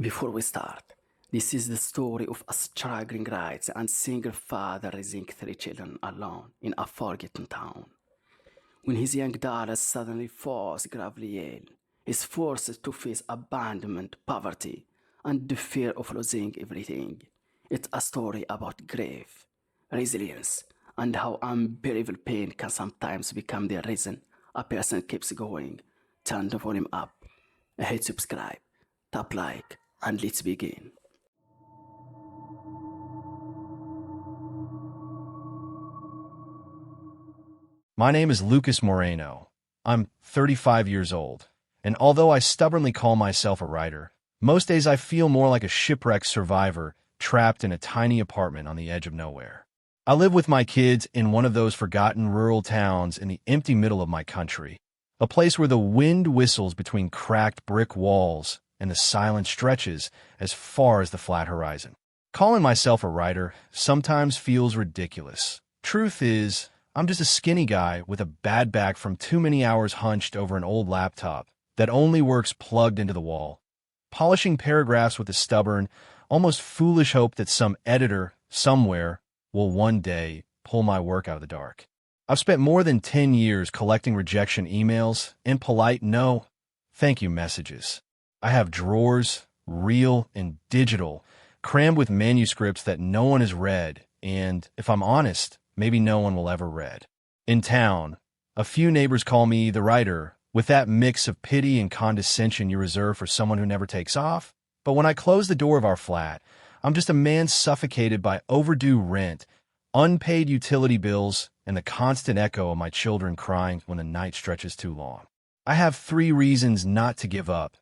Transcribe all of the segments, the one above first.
Before we start, this is the story of a struggling writer and single father raising three children alone in a forgotten town. When his young daughter suddenly falls gravely ill, he's forced to face abandonment, poverty, and the fear of losing everything. It's a story about grief, resilience, and how unbearable pain can sometimes become the reason a person keeps going. Turn the volume up, hit subscribe, tap like, and let's begin. My name is Lucas Moreno. I'm 35 years old, and although I stubbornly call myself a writer, most days I feel more like a shipwrecked survivor trapped in a tiny apartment on the edge of nowhere. I live with my kids in one of those forgotten rural towns in the empty middle of my country, a place where the wind whistles between cracked brick walls and the silence stretches as far as the flat horizon. Calling myself a writer sometimes feels ridiculous. Truth is, I'm just a skinny guy with a bad back from too many hours hunched over an old laptop that only works plugged into the wall, polishing paragraphs with a stubborn, almost foolish hope that some editor somewhere will one day pull my work out of the dark. I've spent more than 10 years collecting rejection emails and polite no, thank you messages. I have drawers, real and digital, crammed with manuscripts that no one has read, and, if I'm honest, maybe no one will ever read. In town, a few neighbors call me the writer, with that mix of pity and condescension you reserve for someone who never takes off. But when I close the door of our flat, I'm just a man suffocated by overdue rent, unpaid utility bills, and the constant echo of my children crying when the night stretches too long. I have 3 reasons not to give up,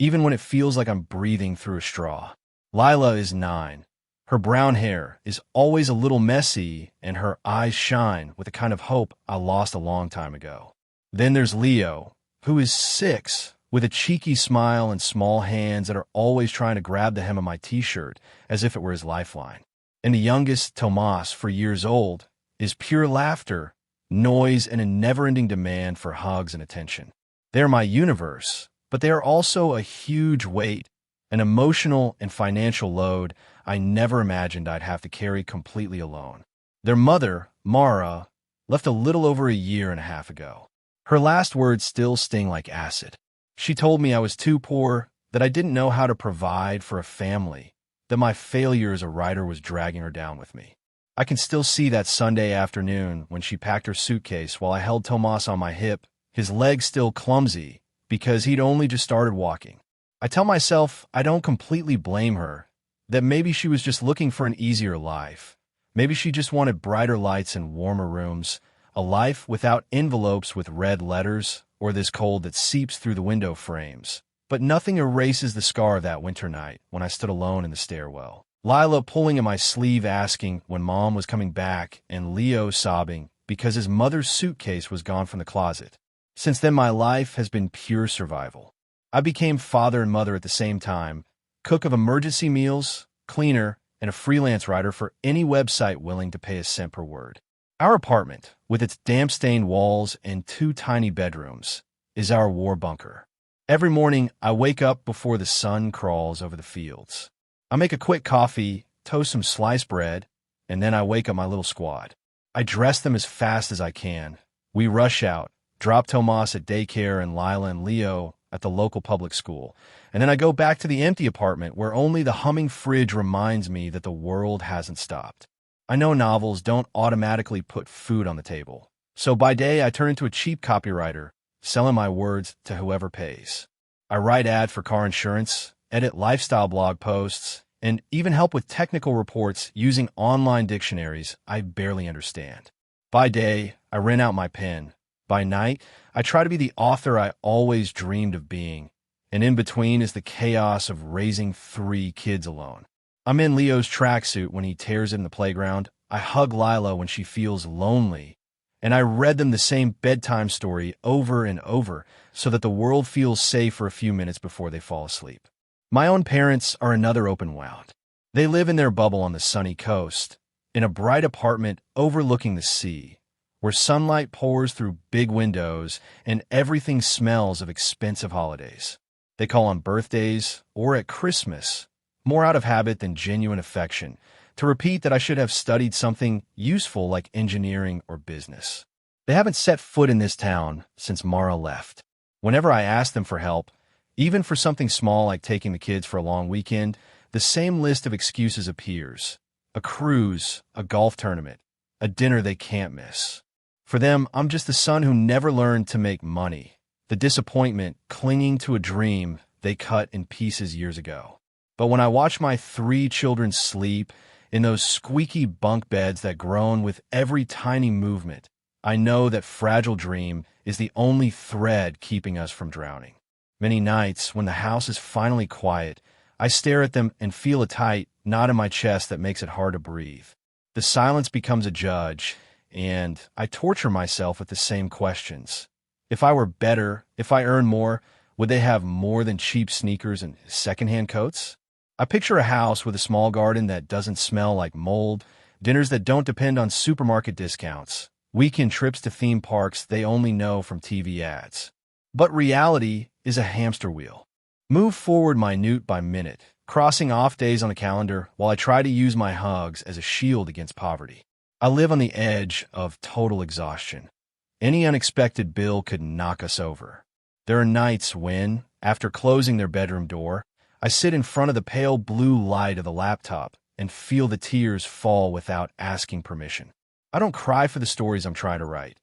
even when it feels like I'm breathing through a straw. Lila is 9. Her brown hair is always a little messy, and her eyes shine with a kind of hope I lost a long time ago. Then there's Leo, who is 6, with a cheeky smile and small hands that are always trying to grab the hem of my t-shirt as if it were his lifeline. And the youngest, Tomas, 4 years old, is pure laughter, noise, and a never-ending demand for hugs and attention. They're my universe, but they are also a huge weight, an emotional and financial load I never imagined I'd have to carry completely alone. Their mother, Mara, left a little over a year and a half ago. Her last words still sting like acid. She told me I was too poor, that I didn't know how to provide for a family, that my failure as a writer was dragging her down with me. I can still see that Sunday afternoon when she packed her suitcase while I held Tomas on my hip, his legs still clumsy because he'd only just started walking. I tell myself I don't completely blame her, that maybe she was just looking for an easier life. Maybe she just wanted brighter lights and warmer rooms, a life without envelopes with red letters or this cold that seeps through the window frames. But nothing erases the scar of that winter night when I stood alone in the stairwell. Lila pulling at my sleeve asking when Mom was coming back, and Leo sobbing because his mother's suitcase was gone from the closet. Since then, my life has been pure survival. I became father and mother at the same time, cook of emergency meals, cleaner, and a freelance writer for any website willing to pay a cent per word. Our apartment, with its damp-stained walls and 2 tiny bedrooms, is our war bunker. Every morning, I wake up before the sun crawls over the fields. I make a quick coffee, toast some sliced bread, and then I wake up my little squad. I dress them as fast as I can. We rush out, drop Tomas at daycare and Lila and Leo at the local public school, and then I go back to the empty apartment where only the humming fridge reminds me that the world hasn't stopped. I know novels don't automatically put food on the table, so by day I turn into a cheap copywriter, selling my words to whoever pays. I write ads for car insurance, edit lifestyle blog posts, and even help with technical reports using online dictionaries I barely understand. By day, I rent out my pen. By night, I try to be the author I always dreamed of being, and in between is the chaos of raising 3 kids alone. I'm in Leo's tracksuit when he tears in the playground. I hug Lila when she feels lonely, and I read them the same bedtime story over and over so that the world feels safe for a few minutes before they fall asleep. My own parents are another open wound. They live in their bubble on the sunny coast, in a bright apartment overlooking the sea, where sunlight pours through big windows and everything smells of expensive holidays. They call on birthdays or at Christmas, more out of habit than genuine affection, to repeat that I should have studied something useful like engineering or business. They haven't set foot in this town since Mara left. Whenever I ask them for help, even for something small like taking the kids for a long weekend, the same list of excuses appears. A cruise, a golf tournament, a dinner they can't miss. For them, I'm just the son who never learned to make money, the disappointment clinging to a dream they cut in pieces years ago. But when I watch my 3 children sleep in those squeaky bunk beds that groan with every tiny movement, I know that fragile dream is the only thread keeping us from drowning. Many nights, when the house is finally quiet, I stare at them and feel a tight knot in my chest that makes it hard to breathe. The silence becomes a judge, and I torture myself with the same questions. If I were better, if I earned more, would they have more than cheap sneakers and secondhand coats? I picture a house with a small garden that doesn't smell like mold, dinners that don't depend on supermarket discounts, weekend trips to theme parks they only know from TV ads. But reality is a hamster wheel. Move forward minute by minute, crossing off days on the calendar while I try to use my hugs as a shield against poverty. I live on the edge of total exhaustion. Any unexpected bill could knock us over. There are nights when, after closing their bedroom door, I sit in front of the pale blue light of the laptop and feel the tears fall without asking permission. I don't cry for the stories I'm trying to write.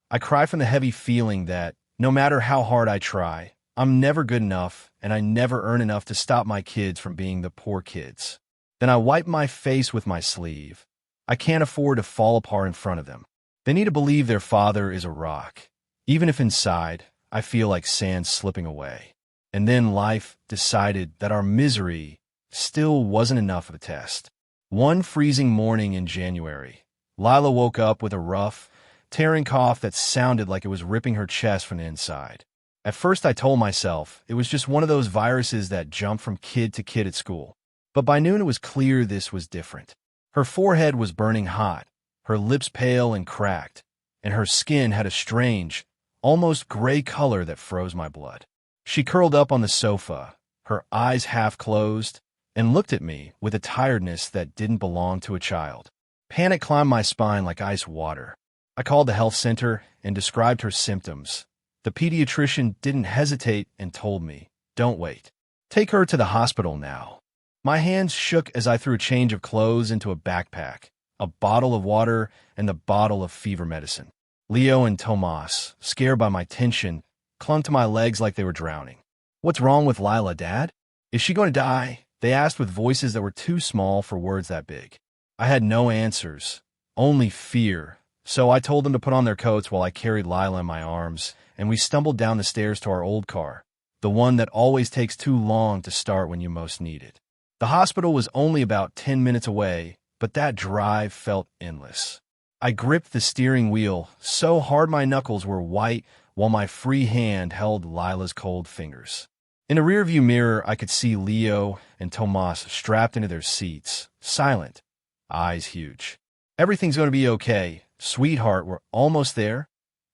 I cry from the heavy feeling that, no matter how hard I try, I'm never good enough and I never earn enough to stop my kids from being the poor kids. Then I wipe my face with my sleeve. I can't afford to fall apart in front of them. They need to believe their father is a rock, even if inside I feel like sand slipping away. And then life decided that our misery still wasn't enough of a test. One freezing morning in January, Lila woke up with a rough, tearing cough that sounded like it was ripping her chest from the inside. At first I told myself it was just one of those viruses that jump from kid to kid at school. But by noon it was clear this was different. Her forehead was burning hot, her lips pale and cracked, and her skin had a strange, almost gray color that froze my blood. She curled up on the sofa, her eyes half closed, and looked at me with a tiredness that didn't belong to a child. Panic climbed my spine like ice water. I called the health center and described her symptoms. The pediatrician didn't hesitate and told me, "Don't wait. Take her to the hospital now." My hands shook as I threw a change of clothes into a backpack, a bottle of water, and the bottle of fever medicine. Leo and Tomas, scared by my tension, clung to my legs like they were drowning. "What's wrong with Lila, Dad? Is she going to die?" They asked with voices that were too small for words that big. I had no answers, only fear, so I told them to put on their coats while I carried Lila in my arms, and we stumbled down the stairs to our old car, the one that always takes too long to start when you most need it. The hospital was only about 10 minutes away, but that drive felt endless. I gripped the steering wheel so hard my knuckles were white while my free hand held Lila's cold fingers. In the rearview mirror, I could see Leo and Tomas strapped into their seats, silent, eyes huge. "Everything's going to be okay. Sweetheart, we're almost there,"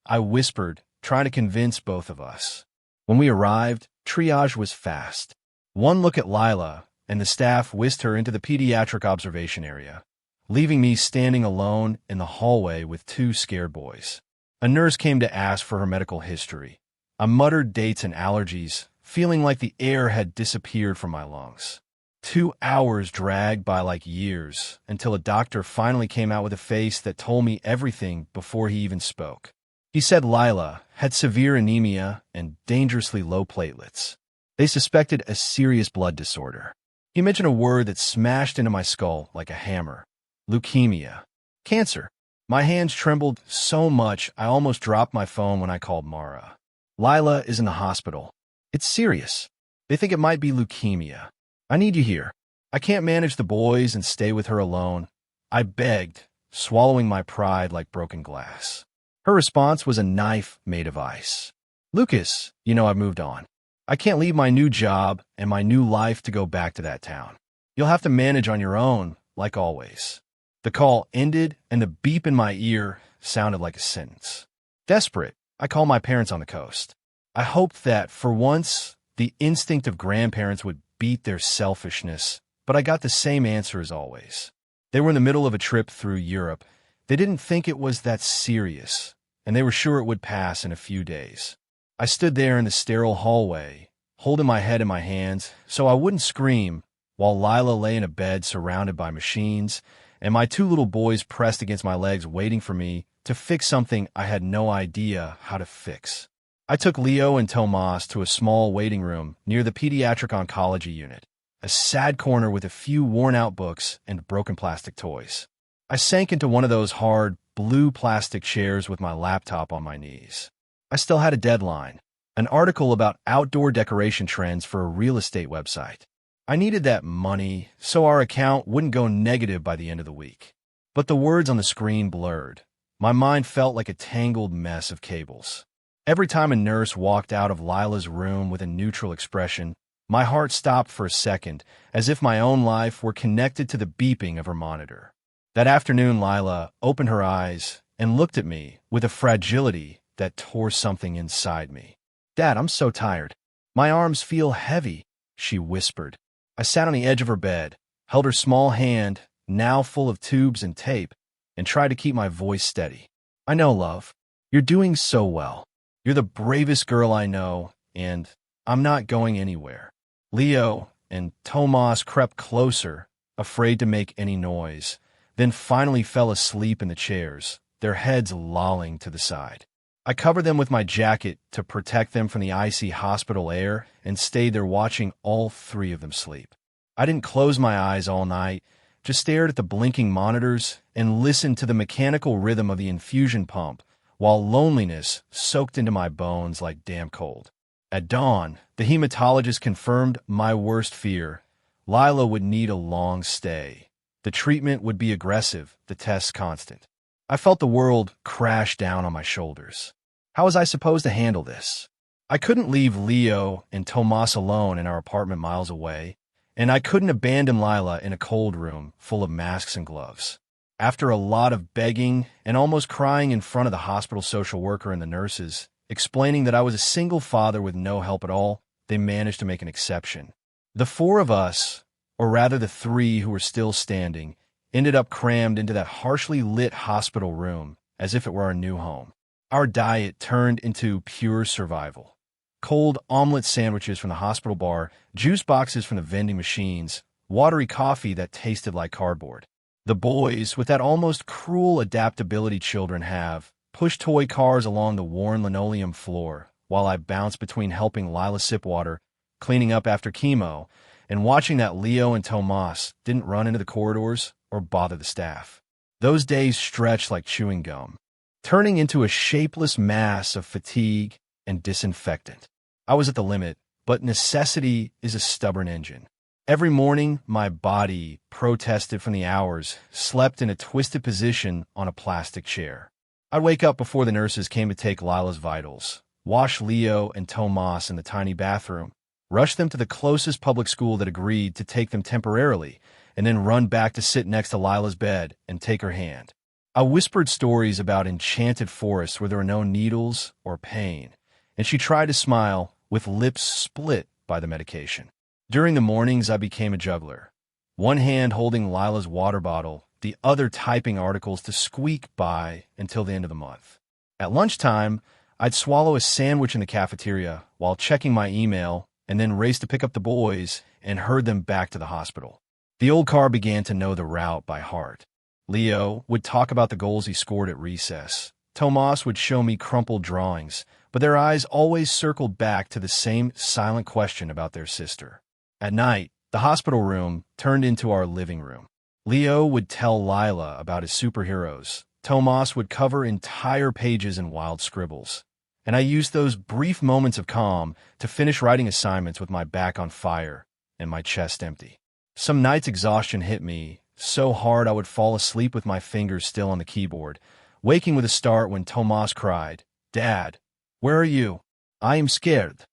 I whispered, trying to convince both of us. When we arrived, triage was fast. One look at Lila, and the staff whisked her into the pediatric observation area, leaving me standing alone in the hallway with 2 scared boys. A nurse came to ask for her medical history. I muttered dates and allergies, feeling like the air had disappeared from my lungs. 2 hours dragged by like years, until a doctor finally came out with a face that told me everything before he even spoke. He said Lila had severe anemia and dangerously low platelets. They suspected a serious blood disorder. He mentioned a word that smashed into my skull like a hammer: leukemia. Cancer. My hands trembled so much I almost dropped my phone when I called Mara. "Lila is in the hospital. It's serious. They think it might be leukemia. I need you here. I can't manage the boys and stay with her alone," I begged, swallowing my pride like broken glass. Her response was a knife made of ice. "Lucas, you know I've moved on. I can't leave my new job and my new life to go back to that town. You'll have to manage on your own, like always." The call ended, and the beep in my ear sounded like a sentence. Desperate, I called my parents on the coast. I hoped that, for once, The instinct of grandparents would beat their selfishness, but I got the same answer as always. They were in the middle of a trip through Europe. They didn't think it was that serious, and they were sure it would pass in a few days. I stood there in the sterile hallway, holding my head in my hands so I wouldn't scream, while Lila lay in a bed surrounded by machines, and my two little boys pressed against my legs waiting for me to fix something I had no idea how to fix. I took Leo and Tomas to a small waiting room near the pediatric oncology unit, a sad corner with a few worn-out books and broken plastic toys. I sank into one of those hard, blue plastic chairs with my laptop on my knees. I still had a deadline, an article about outdoor decoration trends for a real estate website. I needed that money so our account wouldn't go negative by the end of the week. But the words on the screen blurred. My mind felt like a tangled mess of cables. Every time a nurse walked out of Lila's room with a neutral expression, my heart stopped for a second, as if my own life were connected to the beeping of her monitor. That afternoon, Lila opened her eyes and looked at me with a fragility that tore something inside me. "Dad, I'm so tired. My arms feel heavy," she whispered. I sat on the edge of her bed, held her small hand, now full of tubes and tape, and tried to keep my voice steady. "I know, love. You're doing so well. You're the bravest girl I know, and I'm not going anywhere." Leo and Tomas crept closer, afraid to make any noise, then finally fell asleep in the chairs, their heads lolling to the side. I covered them with my jacket to protect them from the icy hospital air and stayed there watching all three of them sleep. I didn't close my eyes all night, just stared at the blinking monitors and listened to the mechanical rhythm of the infusion pump, while loneliness soaked into my bones like damp cold. At dawn, the hematologist confirmed my worst fear. Lila would need a long stay. The treatment would be aggressive, the tests constant. I felt the world crash down on my shoulders. How was I supposed to handle this? I couldn't leave Leo and Tomas alone in our apartment miles away, and I couldn't abandon Lila in a cold room full of masks and gloves. After a lot of begging and almost crying in front of the hospital social worker and the nurses, explaining that I was a single father with no help at all, they managed to make an exception. The four of us, or rather the three who were still standing, ended up crammed into that harshly lit hospital room as if it were our new home. Our diet turned into pure survival. Cold omelet sandwiches from the hospital bar, juice boxes from the vending machines, watery coffee that tasted like cardboard. The boys, with that almost cruel adaptability children have, pushed toy cars along the worn linoleum floor, while I bounced between helping Lila sip water, cleaning up after chemo, and watching that Leo and Tomas didn't run into the corridors or bother the staff. Those days stretched like chewing gum, turning into a shapeless mass of fatigue and disinfectant. I was at the limit, but necessity is a stubborn engine. Every morning, my body protested from the hours, slept in a twisted position on a plastic chair. I'd wake up before the nurses came to take Lila's vitals, wash Leo and Tomas in the tiny bathroom, rush them to the closest public school that agreed to take them temporarily, and then run back to sit next to Lila's bed and take her hand. I whispered stories about enchanted forests where there were no needles or pain, and she tried to smile with lips split by the medication. During the mornings, I became a juggler, one hand holding Lila's water bottle, the other typing articles to squeak by until the end of the month. At lunchtime, I'd swallow a sandwich in the cafeteria while checking my email and then race to pick up the boys and herd them back to the hospital. The old car began to know the route by heart. Leo would talk about the goals he scored at recess. Tomas would show me crumpled drawings, but their eyes always circled back to the same silent question about their sister. At night, the hospital room turned into our living room. Leo would tell Lila about his superheroes. Tomas would cover entire pages in wild scribbles. And I used those brief moments of calm to finish writing assignments with my back on fire and my chest empty. Some nights exhaustion hit me so hard I would fall asleep with my fingers still on the keyboard, waking with a start when Tomas cried, "Dad, where are you? I am scared."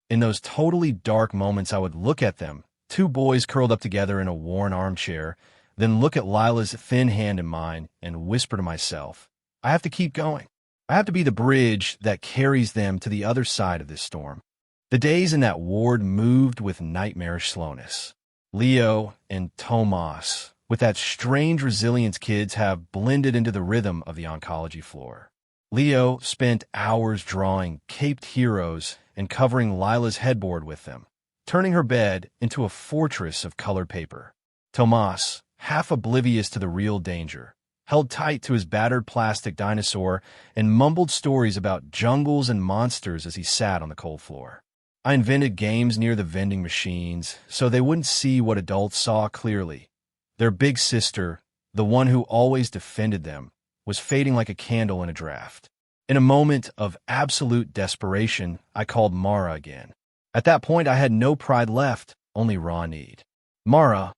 In those totally dark moments, I would look at them, two boys curled up together in a worn armchair, then look at Lila's thin hand in mine and whisper to myself, "I have to keep going. I have to be the bridge that carries them to the other side of this storm." The days in that ward moved with nightmarish slowness. Leo and Tomas, with that strange resilience kids have, blended into the rhythm of the oncology floor. Leo spent hours drawing caped heroes and covering Lila's headboard with them, turning her bed into a fortress of colored paper. Tomas, half oblivious to the real danger, held tight to his battered plastic dinosaur and mumbled stories about jungles and monsters as he sat on the cold floor. I invented games near the vending machines so they wouldn't see what adults saw clearly. Their big sister, the one who always defended them, was fading like a candle in a draft. In a moment of absolute desperation, I called Mara again. At that point, I had no pride left, only raw need. Mara,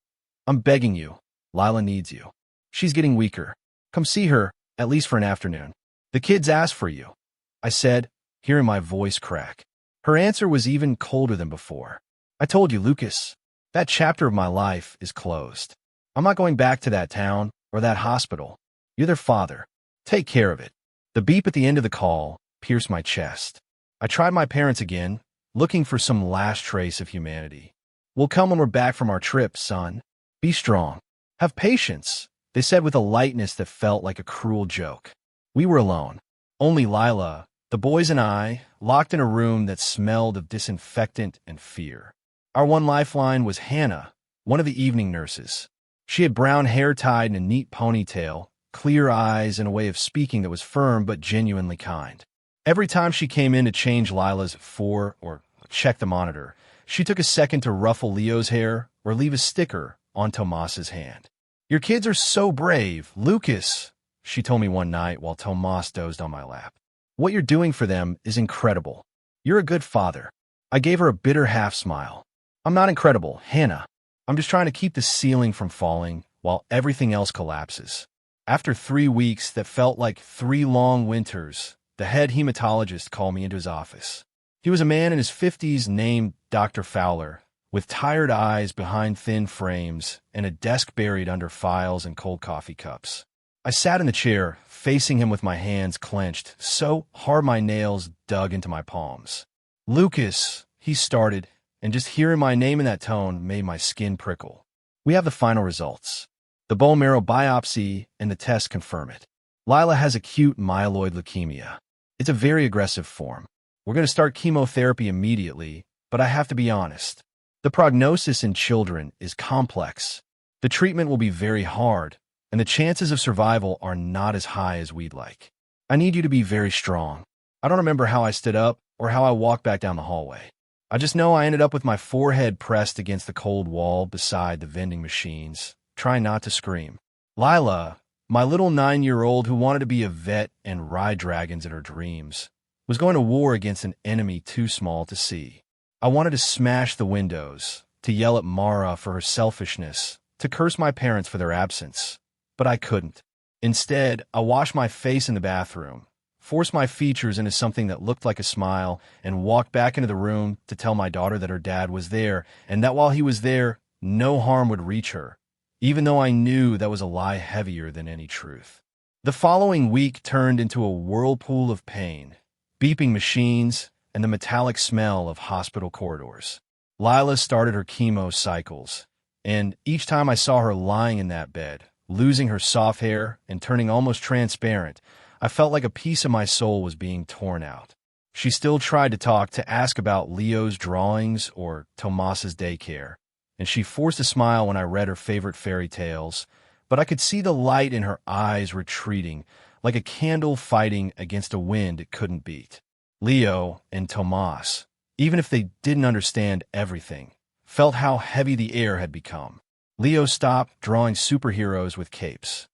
I'm begging you. Lila needs you. She's getting weaker. Come see her, at least for an afternoon. The kids asked for you, I said, hearing my voice crack. Her answer was even colder than before. I told you, Lucas, that chapter of my life is closed. I'm not going back to that town or that hospital. You're their father. Take care of it. The beep at the end of the call pierced my chest. I tried my parents again, looking for some last trace of humanity. We'll come when we're back from our trip, son. Be strong. Have patience, they said with a lightness that felt like a cruel joke. We were alone. Only Lila, the boys and I, locked in a room that smelled of disinfectant and fear. Our one lifeline was Hannah, one of the evening nurses. She had brown hair tied in a neat ponytail, clear eyes, and a way of speaking that was firm but genuinely kind. Every time she came in to change Lila's or check the monitor, she took a second to ruffle Leo's hair or leave a sticker on Tomas's hand. Your kids are so brave, Lucas, she told me one night while Tomas dozed on my lap. What you're doing for them is incredible. You're a good father. I gave her a bitter half-smile. I'm not incredible, Hannah. I'm just trying to keep the ceiling from falling while everything else collapses. After 3 weeks that felt like 3 long winters, the head hematologist called me into his office. He was a man in his 50s named Dr. Fowler, with tired eyes behind thin frames and a desk buried under files and cold coffee cups. I sat in the chair, facing him with my hands clenched, so hard my nails dug into my palms. Lucas, he started, and just hearing my name in that tone made my skin prickle. We have the final results. The bone marrow biopsy and the tests confirm it. Lila has acute myeloid leukemia. It's a very aggressive form. We're going to start chemotherapy immediately, but I have to be honest. The prognosis in children is complex. The treatment will be very hard, and the chances of survival are not as high as we'd like. I need you to be very strong. I don't remember how I stood up or how I walked back down the hallway. I just know I ended up with my forehead pressed against the cold wall beside the vending machines, trying not to scream. Lila, my little 9-year-old who wanted to be a vet and ride dragons in her dreams, was going to war against an enemy too small to see. I wanted to smash the windows, to yell at Mara for her selfishness, to curse my parents for their absence. But I couldn't. Instead, I washed my face in the bathroom, forced my features into something that looked like a smile, and walked back into the room to tell my daughter that her dad was there, and that while he was there, no harm would reach her, even though I knew that was a lie heavier than any truth. The following week turned into a whirlpool of pain, beeping machines, and the metallic smell of hospital corridors. Lila started her chemo cycles, and each time I saw her lying in that bed, losing her soft hair and turning almost transparent, I felt like a piece of my soul was being torn out. She still tried to talk, to ask about Leo's drawings or Tomas's daycare, and she forced a smile when I read her favorite fairy tales, but I could see the light in her eyes retreating, like a candle fighting against a wind it couldn't beat. Leo and Tomas, even if they didn't understand everything, felt how heavy the air had become. Leo stopped drawing superheroes with capes.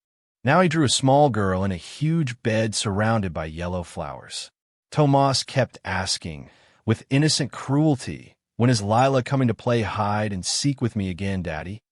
Now he drew a small girl in a huge bed surrounded by yellow flowers. Tomas kept asking, with innocent cruelty, when is Lila coming to play hide and seek with me again, Daddy?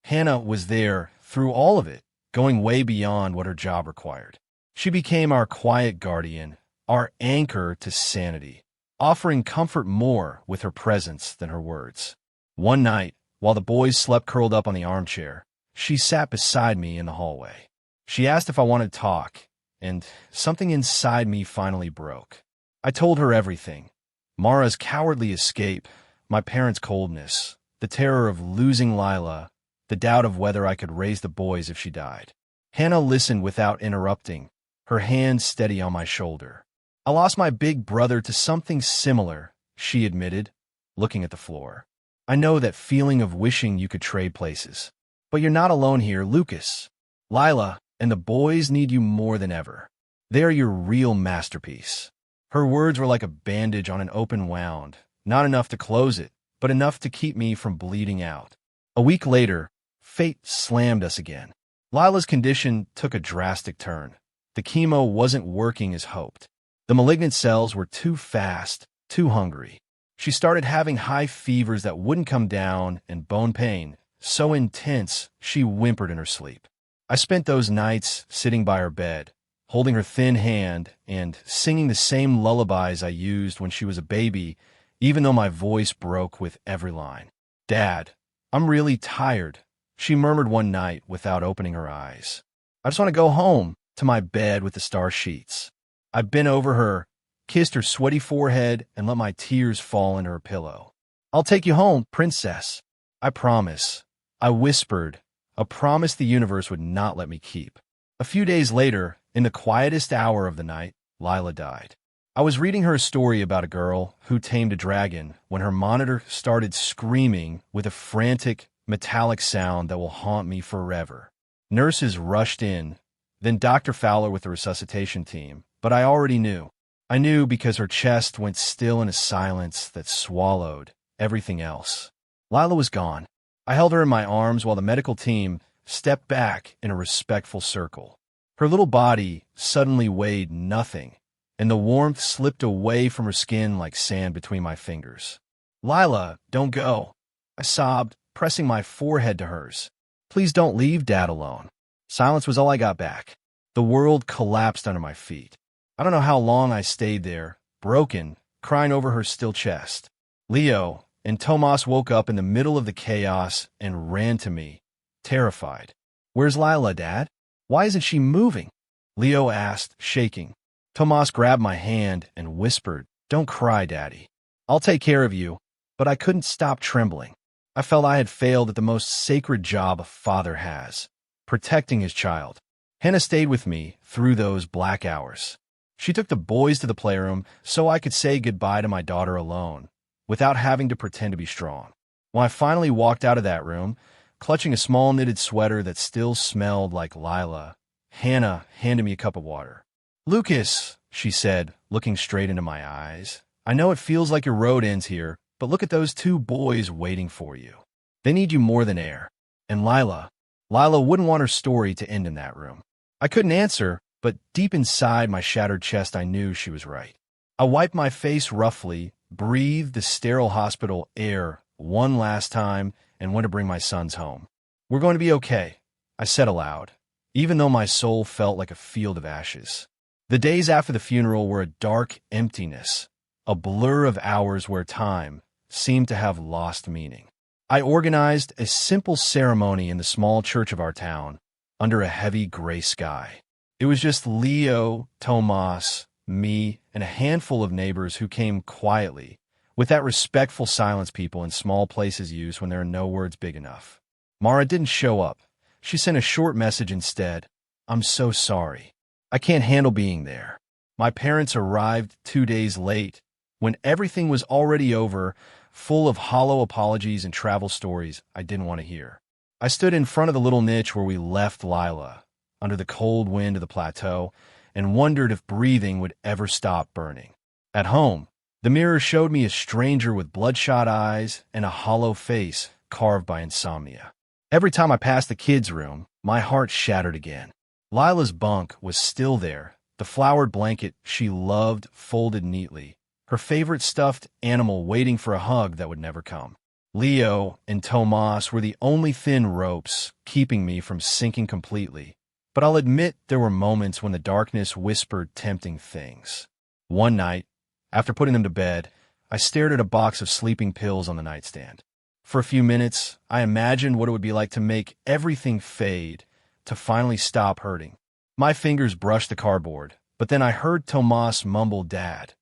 Hannah was there through all of it, going way beyond what her job required. She became our quiet guardian, our anchor to sanity, offering comfort more with her presence than her words. One night, while the boys slept curled up on the armchair, she sat beside me in the hallway. She asked if I wanted to talk, and something inside me finally broke. I told her everything. Mara's cowardly escape, my parents' coldness, the terror of losing Lila, the doubt of whether I could raise the boys if she died. Hannah listened without interrupting, her hand steady on my shoulder. I lost my big brother to something similar, she admitted, looking at the floor. I know that feeling of wishing you could trade places. But you're not alone here, Lucas. Lila and the boys need you more than ever. They are your real masterpiece. Her words were like a bandage on an open wound, not enough to close it, but enough to keep me from bleeding out. A week later, fate slammed us again. Lila's condition took a drastic turn. The chemo wasn't working as hoped. The malignant cells were too fast, too hungry. She started having high fevers that wouldn't come down and bone pain, so intense she whimpered in her sleep. I spent those nights sitting by her bed, holding her thin hand and singing the same lullabies I used when she was a baby, even though my voice broke with every line. "Dad, I'm really tired," she murmured one night without opening her eyes. "I just want to go home to my bed with the star sheets." I bent over her, kissed her sweaty forehead, and let my tears fall into her pillow. "I'll take you home, princess. I promise." I whispered, a promise the universe would not let me keep. A few days later, in the quietest hour of the night, Lila died. I was reading her a story about a girl who tamed a dragon when her monitor started screaming with a frantic, metallic sound that will haunt me forever. Nurses rushed in, then Dr. Fowler with the resuscitation team, but I already knew. I knew because her chest went still in a silence that swallowed everything else. Lila was gone. I held her in my arms while the medical team stepped back in a respectful circle. Her little body suddenly weighed nothing, and the warmth slipped away from her skin like sand between my fingers. "Lila, don't go," I sobbed, pressing my forehead to hers. "Please don't leave Dad alone." Silence was all I got back. The world collapsed under my feet. I don't know how long I stayed there, broken, crying over her still chest. Leo and Tomas woke up in the middle of the chaos and ran to me, terrified. "Where's Lila, Dad? Why isn't she moving?" Leo asked, shaking. Tomas grabbed my hand and whispered, "Don't cry, Daddy. I'll take care of you." But I couldn't stop trembling. I felt I had failed at the most sacred job a father has, protecting his child. Hannah stayed with me through those black hours. She took the boys to the playroom so I could say goodbye to my daughter alone, without having to pretend to be strong. When I finally walked out of that room, clutching a small knitted sweater that still smelled like Lila, Hannah handed me a cup of water. "Lucas," she said, looking straight into my eyes, "I know it feels like your road ends here, but look at those two boys waiting for you. They need you more than air." And Lila wouldn't want her story to end in that room. I couldn't answer, but deep inside my shattered chest I knew she was right. I wiped my face roughly, breathed the sterile hospital air one last time, and went to bring my sons home. "We're going to be okay," I said aloud, even though my soul felt like a field of ashes. The days after the funeral were a dark emptiness, a blur of hours where time seemed to have lost meaning. I organized a simple ceremony in the small church of our town, under a heavy gray sky. It was just Leo, Tomas, me, and a handful of neighbors who came quietly, with that respectful silence people in small places use when there are no words big enough. Mara didn't show up. She sent a short message instead. "I'm so sorry. I can't handle being there." My parents arrived 2 days late, when everything was already over, full of hollow apologies and travel stories I didn't want to hear. I stood in front of the little niche where we left Lila, under the cold wind of the plateau, and wondered if breathing would ever stop burning. At home, the mirror showed me a stranger with bloodshot eyes and a hollow face carved by insomnia. Every time I passed the kids' room, my heart shattered again. Lila's bunk was still there, the flowered blanket she loved folded neatly, her favorite stuffed animal waiting for a hug that would never come. Leo and Tomas were the only thin ropes keeping me from sinking completely, but I'll admit there were moments when the darkness whispered tempting things. One night, after putting them to bed, I stared at a box of sleeping pills on the nightstand. For a few minutes, I imagined what it would be like to make everything fade, to finally stop hurting. My fingers brushed the cardboard, but then I heard Tomas mumble "Dad."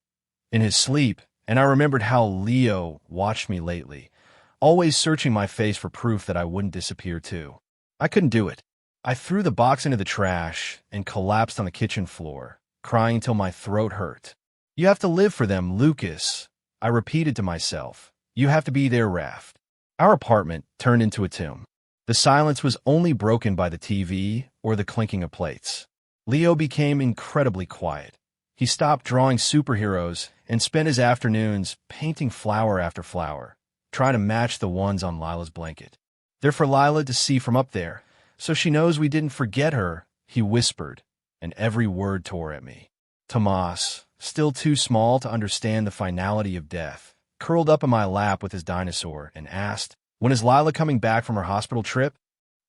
In his sleep, And I remembered how Leo watched me lately, always searching my face for proof that I wouldn't disappear too. I couldn't do it. I threw the box into the trash and collapsed on the kitchen floor, crying till my throat hurt. You have to live for them, Lucas, I repeated to myself. You have to be their raft. Our apartment turned into a tomb. The silence was only broken by the TV or the clinking of plates. Leo became incredibly quiet. He stopped drawing superheroes and spent his afternoons painting flower after flower, trying to match the ones on Lila's blanket. They're for Lila to see from up there, so she knows we didn't forget her, he whispered, and every word tore at me. Tomas, still too small to understand the finality of death, curled up in my lap with his dinosaur and asked, "When is Lila coming back from her hospital trip?"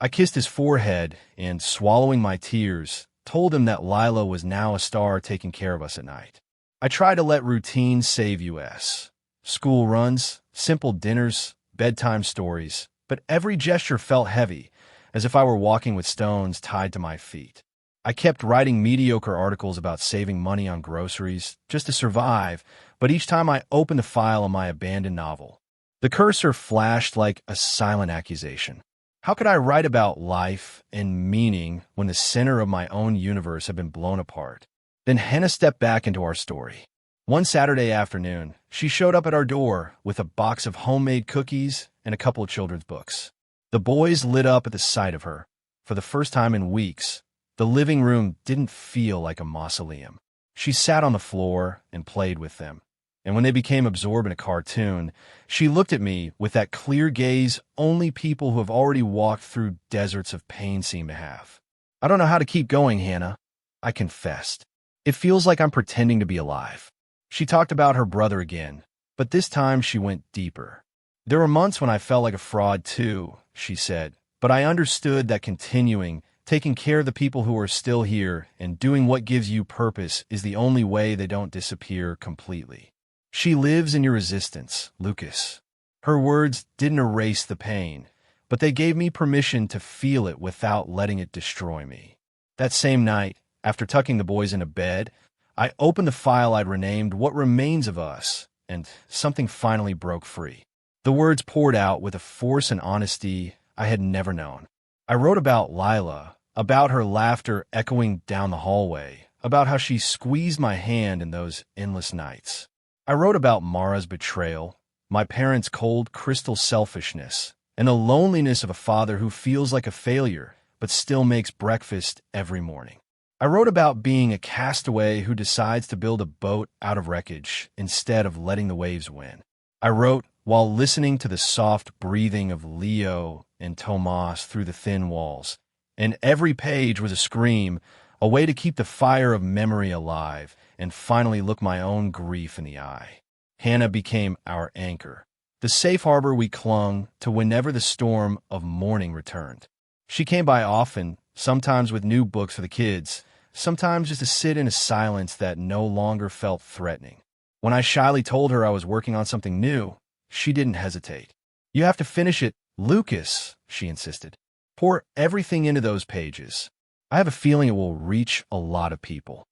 I kissed his forehead and, swallowing my tears, told him that Lila was now a star taking care of us at night. I try to let routine save us. School runs, simple dinners, bedtime stories, but every gesture felt heavy, as if I were walking with stones tied to my feet. I kept writing mediocre articles about saving money on groceries just to survive, but each time I opened a file on my abandoned novel, the cursor flashed like a silent accusation. How could I write about life and meaning when the center of my own universe had been blown apart? Then Hannah stepped back into our story. One Saturday afternoon, she showed up at our door with a box of homemade cookies and a couple of children's books. The boys lit up at the sight of her. For the first time in weeks, the living room didn't feel like a mausoleum. She sat on the floor and played with them. And when they became absorbed in a cartoon, she looked at me with that clear gaze only people who have already walked through deserts of pain seem to have. "I don't know how to keep going, Hannah," I confessed. "It feels like I'm pretending to be alive." She talked about her brother again, but this time she went deeper. "There were months when I felt like a fraud too," she said, "but I understood that continuing, taking care of the people who are still here, and doing what gives you purpose is the only way they don't disappear completely. She lives in your resistance, Lucas." Her words didn't erase the pain, but they gave me permission to feel it without letting it destroy me. That same night, after tucking the boys into bed, I opened the file I'd renamed What Remains of Us, and something finally broke free. The words poured out with a force and honesty I had never known. I wrote about Lila, about her laughter echoing down the hallway, about how she squeezed my hand in those endless nights. I wrote about Mara's betrayal, my parents' cold crystal selfishness, and the loneliness of a father who feels like a failure but still makes breakfast every morning. I wrote about being a castaway who decides to build a boat out of wreckage instead of letting the waves win. I wrote while listening to the soft breathing of Leo and Tomas through the thin walls, and every page was a scream, a way to keep the fire of memory alive and finally look my own grief in the eye. Hannah became our anchor, the safe harbor we clung to whenever the storm of mourning returned. She came by often, sometimes with new books for the kids, sometimes just to sit in a silence that no longer felt threatening. When I shyly told her I was working on something new, she didn't hesitate. "You have to finish it, Lucas," she insisted. "Pour everything into those pages. I have a feeling it will reach a lot of people."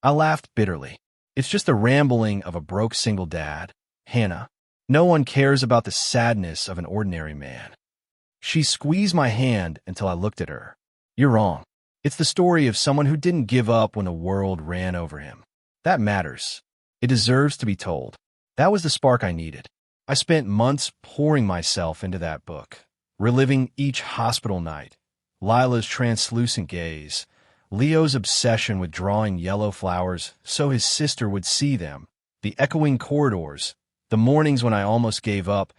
I laughed bitterly. "It's just the rambling of a broke single dad, Hannah. No one cares about the sadness of an ordinary man." She squeezed my hand until I looked at her. "You're wrong. It's the story of someone who didn't give up when the world ran over him. That matters. It deserves to be told." That was the spark I needed. I spent months pouring myself into that book, reliving each hospital night, Lila's translucent gaze, Leo's obsession with drawing yellow flowers so his sister would see them, the echoing corridors, the mornings when I almost gave up,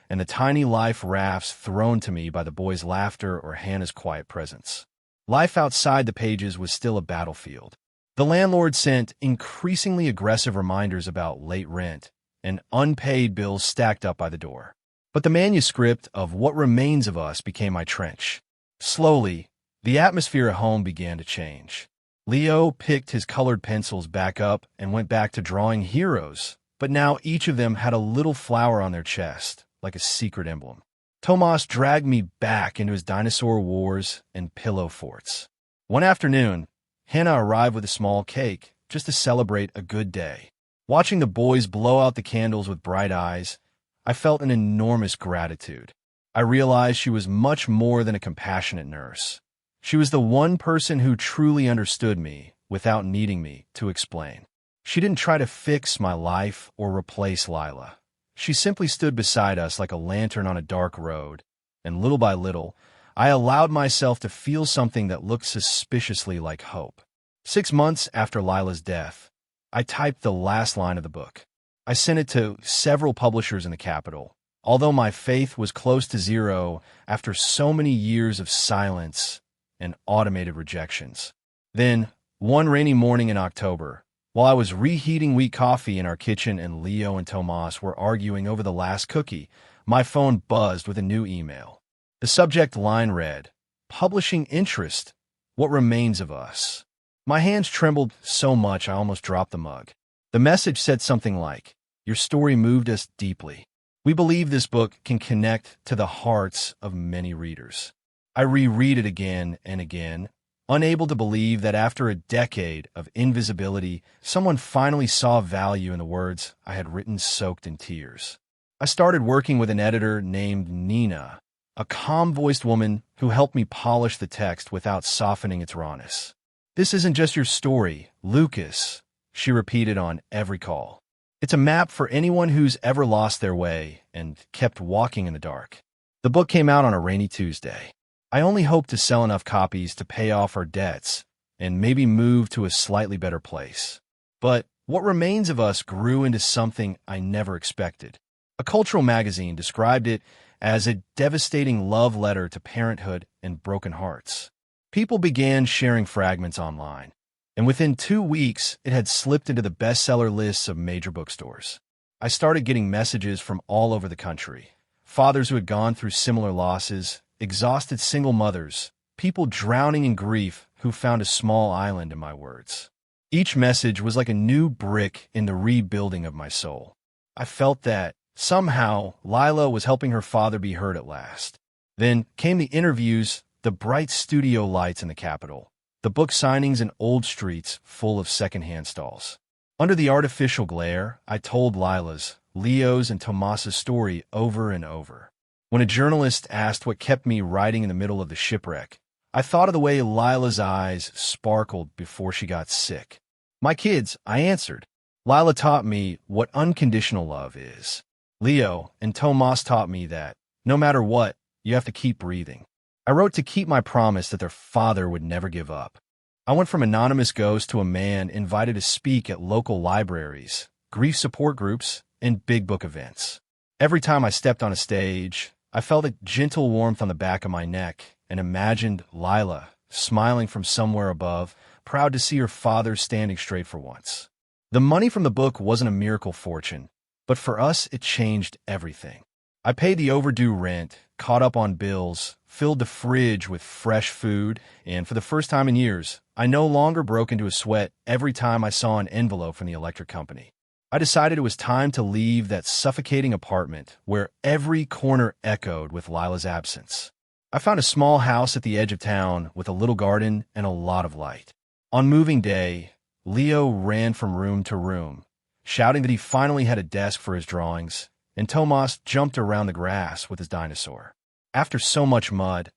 and the tiny life rafts thrown to me by the boys' laughter or Hannah's quiet presence. Life outside the pages was still a battlefield. The landlord sent increasingly aggressive reminders about late rent and unpaid bills stacked up by the door. But the manuscript of What Remains of Us became my trench. Slowly, the atmosphere at home began to change. Leo picked his colored pencils back up and went back to drawing heroes, but now each of them had a little flower on their chest, like a secret emblem. Tomas dragged me back into his dinosaur wars and pillow forts. One afternoon, Hannah arrived with a small cake just to celebrate a good day. Watching the boys blow out the candles with bright eyes, I felt an enormous gratitude. I realized she was much more than a compassionate nurse. She was the one person who truly understood me without needing me to explain. She didn't try to fix my life or replace Lila. She simply stood beside us like a lantern on a dark road, and little by little, I allowed myself to feel something that looked suspiciously like hope. 6 months after Lila's death, I typed the last line of the book. I sent it to several publishers in the capital, although my faith was close to zero after so many years of silence and automated rejections. Then, one rainy morning in October, while I was reheating weak coffee in our kitchen and Leo and Tomas were arguing over the last cookie, my phone buzzed with a new email. The subject line read, "Publishing interest. What remains of us?" My hands trembled so much I almost dropped the mug. The message said something like, "Your story moved us deeply. We believe this book can connect to the hearts of many readers." I reread it again and again, unable to believe that after a decade of invisibility, someone finally saw value in the words I had written soaked in tears. I started working with an editor named Nina, a calm-voiced woman who helped me polish the text without softening its rawness. "This isn't just your story, Lucas," she repeated on every call. "It's a map for anyone who's ever lost their way and kept walking in the dark." The book came out on a rainy Tuesday. I only hoped to sell enough copies to pay off our debts and maybe move to a slightly better place. But what remains of us grew into something I never expected. A cultural magazine described it as a devastating love letter to parenthood and broken hearts. People began sharing fragments online, and within 2 weeks, it had slipped into the bestseller lists of major bookstores. I started getting messages from all over the country. Fathers who had gone through similar losses, exhausted single mothers, people drowning in grief who found a small island in my words. Each message was like a new brick in the rebuilding of my soul. I felt that, somehow, Lila was helping her father be heard at last. Then came the interviews, the bright studio lights in the capital, the book signings in old streets full of secondhand stalls. Under the artificial glare, I told Lila's, Leo's, and Tomas's story over and over. When a journalist asked what kept me writing in the middle of the shipwreck, I thought of the way Lila's eyes sparkled before she got sick. "My kids," I answered. "Lila taught me what unconditional love is. Leo and Tomas taught me that, no matter what, you have to keep breathing." I wrote to keep my promise that their father would never give up. I went from anonymous ghost to a man invited to speak at local libraries, grief support groups, and big book events. Every time I stepped on a stage, I felt a gentle warmth on the back of my neck and imagined Lila, smiling from somewhere above, proud to see her father standing straight for once. The money from the book wasn't a miracle fortune, but for us it changed everything. I paid the overdue rent, caught up on bills, filled the fridge with fresh food, and for the first time in years, I no longer broke into a sweat every time I saw an envelope from the electric company. I decided it was time to leave that suffocating apartment where every corner echoed with Lila's absence. I found a small house at the edge of town with a little garden and a lot of light. On moving day, Leo ran from room to room, shouting that he finally had a desk for his drawings, and Tomas jumped around the grass with his dinosaur. After so much mud,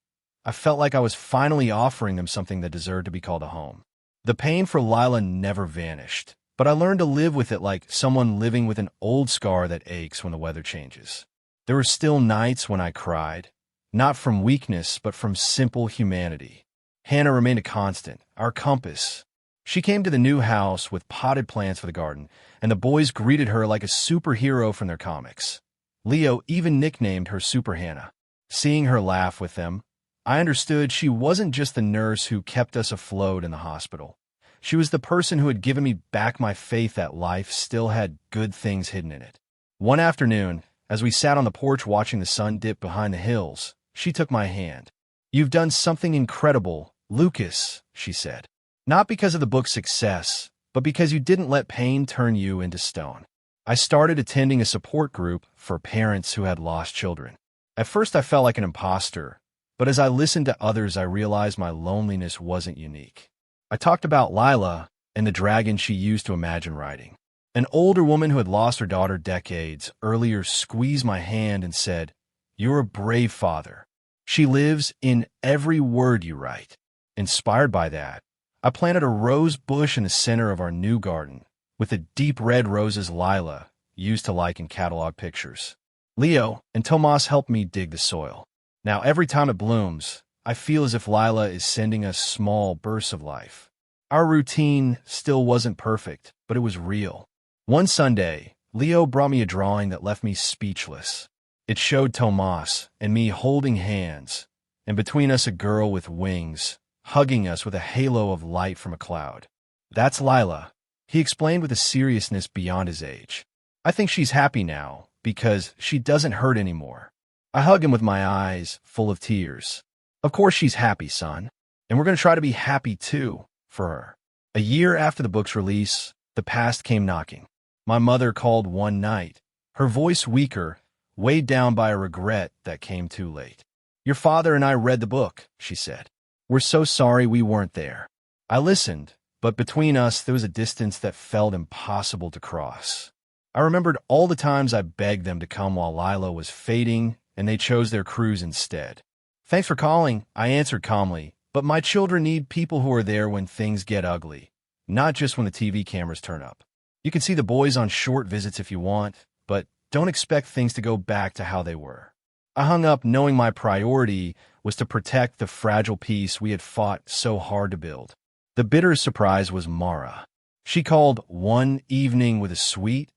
I felt like I was finally offering them something that deserved to be called a home. The pain for Lila never vanished, but I learned to live with it like someone living with an old scar that aches when the weather changes. There were still nights when I cried, not from weakness, but from simple humanity. Hannah remained a constant, our compass. She came to the new house with potted plants for the garden, and the boys greeted her like a superhero from their comics. Leo even nicknamed her Super Hannah. Seeing her laugh with them, I understood she wasn't just the nurse who kept us afloat in the hospital. She was the person who had given me back my faith that life still had good things hidden in it. One afternoon, as we sat on the porch watching the sun dip behind the hills, she took my hand. "You've done something incredible, Lucas," she said. "Not because of the book's success, but because you didn't let pain turn you into stone." I started attending a support group for parents who had lost children. At first I felt like an imposter, but as I listened to others I realized my loneliness wasn't unique. I talked about Lila and the dragon she used to imagine riding. An older woman who had lost her daughter decades earlier squeezed my hand and said, "You're a brave father. She lives in every word you write." Inspired by that, I planted a rose bush in the center of our new garden with the deep red roses Lila used to like in catalog pictures. Leo and Tomas helped me dig the soil. Now every time it blooms, I feel as if Lila is sending us small bursts of life. Our routine still wasn't perfect, but it was real. One Sunday, Leo brought me a drawing that left me speechless. It showed Tomas and me holding hands, and between us a girl with wings, hugging us with a halo of light from a cloud. "That's Lila," he explained with a seriousness beyond his age. "I think she's happy now because she doesn't hurt anymore." I hug him with my eyes full of tears. "Of course she's happy, son, and we're going to try to be happy too for her." A year after the book's release, the past came knocking. My mother called one night, her voice weaker, weighed down by a regret that came too late. "Your father and I read the book," she said. "We're so sorry we weren't there." I listened, but between us there was a distance that felt impossible to cross. I remembered all the times I begged them to come while Lila was fading, and they chose their cruise instead. "Thanks for calling," I answered calmly, "but my children need people who are there when things get ugly, not just when the TV cameras turn up. You can see the boys on short visits if you want, but don't expect things to go back to how they were." I hung up knowing my priority was to protect the fragile peace we had fought so hard to build. The bitter surprise was Mara. She called one evening with a sweet,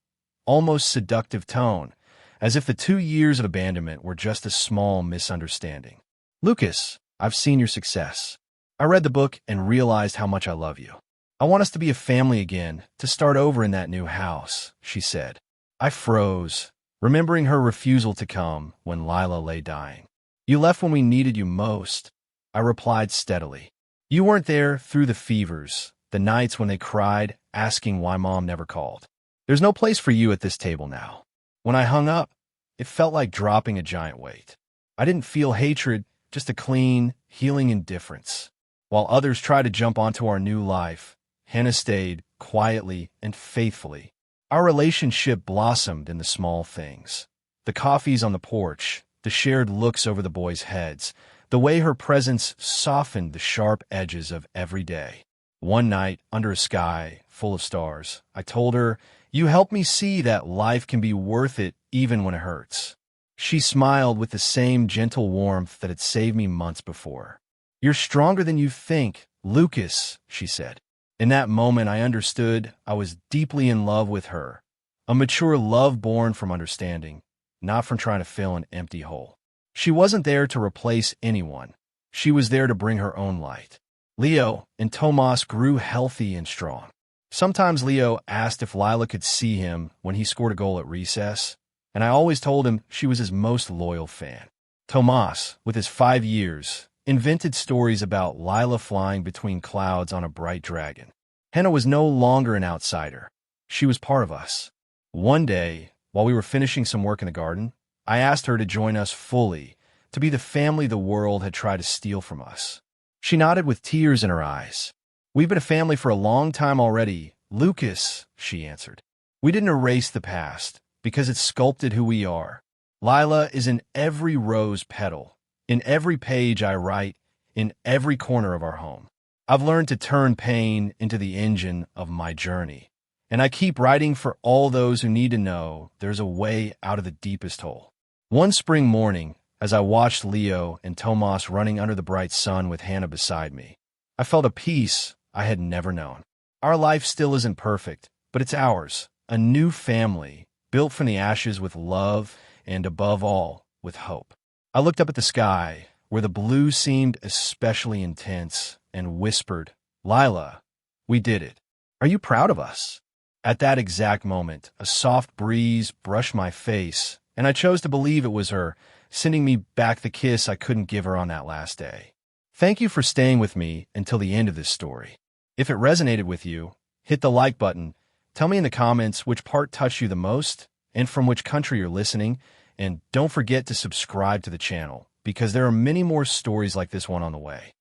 almost seductive tone, as if the 2 years of abandonment were just a small misunderstanding. "Lucas, I've seen your success. I read the book and realized how much I love you. I want us to be a family again, to start over in that new house," she said. I froze, remembering her refusal to come when Lila lay dying. "You left when we needed you most," I replied steadily. "You weren't there through the fevers, the nights when they cried, asking why Mom never called. There's no place for you at this table now." When I hung up, it felt like dropping a giant weight. I didn't feel hatred, just a clean, healing indifference. While others tried to jump onto our new life, Hannah stayed quietly and faithfully. Our relationship blossomed in the small things. The coffees on the porch, the shared looks over the boys' heads, the way her presence softened the sharp edges of every day. One night, under a sky full of stars, I told her, "You helped me see that life can be worth it even when it hurts." She smiled with the same gentle warmth that had saved me months before. "You're stronger than you think, Lucas," she said. In that moment, I understood I was deeply in love with her, a mature love born from understanding, not from trying to fill an empty hole. She wasn't there to replace anyone. She was there to bring her own light. Leo and Tomas grew healthy and strong. Sometimes Leo asked if Lila could see him when he scored a goal at recess, and I always told him she was his most loyal fan. Tomas, with his 5 years, invented stories about Lila flying between clouds on a bright dragon. Hannah was no longer an outsider. She was part of us. One day, while we were finishing some work in the garden, I asked her to join us fully, to be the family the world had tried to steal from us. She nodded with tears in her eyes. "We've been a family for a long time already, Lucas," she answered. "We didn't erase the past, because it sculpted who we are. Lila is in every rose petal, in every page I write, in every corner of our home. I've learned to turn pain into the engine of my journey, and I keep writing for all those who need to know there's a way out of the deepest hole." One spring morning, as I watched Leo and Tomas running under the bright sun with Hannah beside me, I felt a peace I had never known. Our life still isn't perfect, but it's ours, a new family, built from the ashes with love and, above all, with hope. I looked up at the sky, where the blue seemed especially intense, and whispered, "Lila, we did it. Are you proud of us?" At that exact moment, a soft breeze brushed my face, and I chose to believe it was her, sending me back the kiss I couldn't give her on that last day. Thank you for staying with me until the end of this story. If it resonated with you, hit the like button, tell me in the comments which part touched you the most, and from which country you're listening, and don't forget to subscribe to the channel, because there are many more stories like this one on the way.